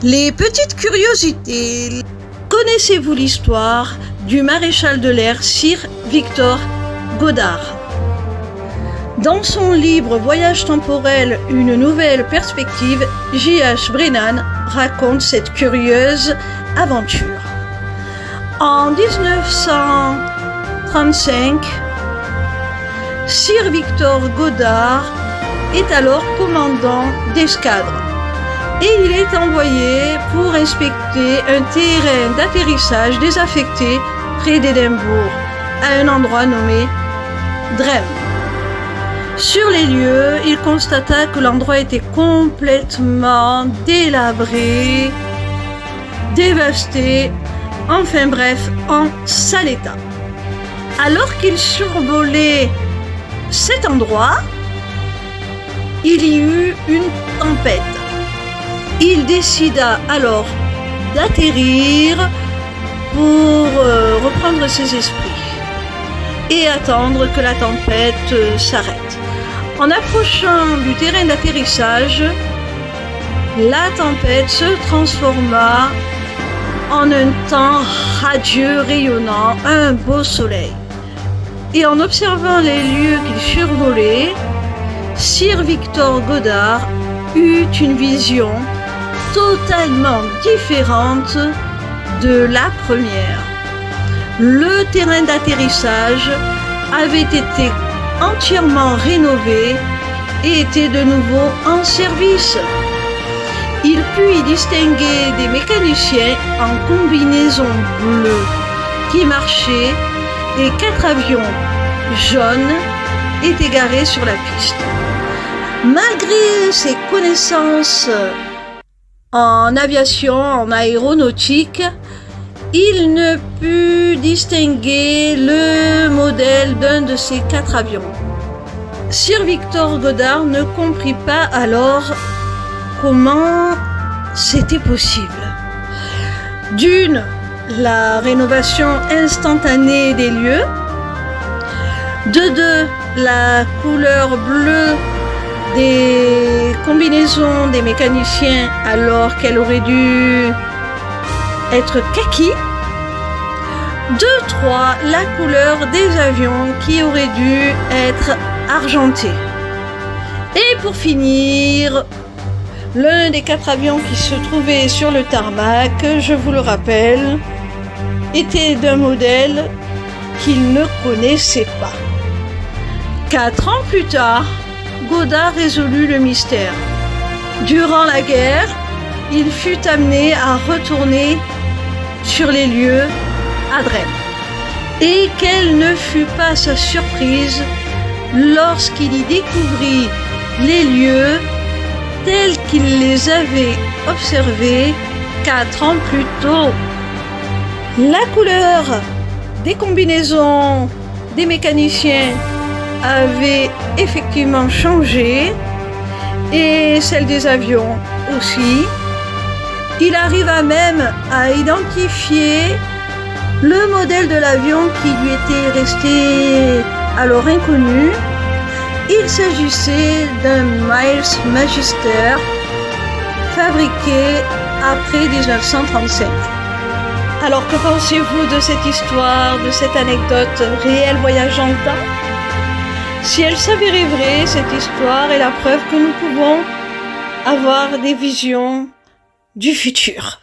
Les petites curiosités. Connaissez-vous l'histoire du maréchal de l'air Sir Victor Goddard? Dans son livre Voyage temporel, une nouvelle perspective, J.H. Brennan raconte cette curieuse aventure. En 1935, Sir Victor Goddard est alors commandant d'escadre et il est envoyé pour inspecter un terrain d'atterrissage désaffecté près d'Édimbourg, à un endroit nommé Drem. Sur les lieux, il constata que l'endroit était complètement délabré, dévasté, enfin bref, en sale état. Alors qu'il survolait cet endroit, il y eut une tempête. Il décida alors d'atterrir pour reprendre ses esprits et attendre que la tempête s'arrête. En approchant du terrain d'atterrissage, la tempête se transforma en un temps radieux, rayonnant, un beau soleil. Et en observant les lieux qu'il survolait, Sir Victor Goddard eut une vision totalement différente de la première. Le terrain d'atterrissage avait été entièrement rénové et était de nouveau en service. Il put y distinguer des mécaniciens en combinaison bleue qui marchaient et 4 avions jaunes étaient garés sur la piste. Malgré ses connaissances en aviation, en aéronautique, il ne put distinguer le modèle d'un de ces 4 avions. Sir Victor Goddard ne comprit pas alors comment c'était possible. D'une, la rénovation instantanée des lieux. De deux, la couleur bleue des combinaisons des mécaniciens alors qu'elle aurait dû être kaki. 2, 3, la couleur des avions qui aurait dû être argentée. Et pour finir, l'un des 4 avions qui se trouvaient sur le tarmac, je vous le rappelle, était d'un modèle qu'il ne connaissait pas. 4 ans plus tard, Goddard résolut le mystère. Durant la guerre, il fut amené à retourner sur les lieux à Drem. Et quelle ne fut pas sa surprise lorsqu'il y découvrit les lieux tels qu'il les avait observés 4 ans plus tôt. La couleur des combinaisons des mécaniciens avait effectivement changé et celle des avions aussi. Il arriva même à identifier le modèle de l'avion qui lui était resté alors inconnu. Il s'agissait d'un Miles Magister fabriqué après 1935. Alors que pensez-vous de cette histoire, de cette anecdote réelle voyageant le temps? Si elle s'avérait vraie, cette histoire est la preuve que nous pouvons avoir des visions du futur.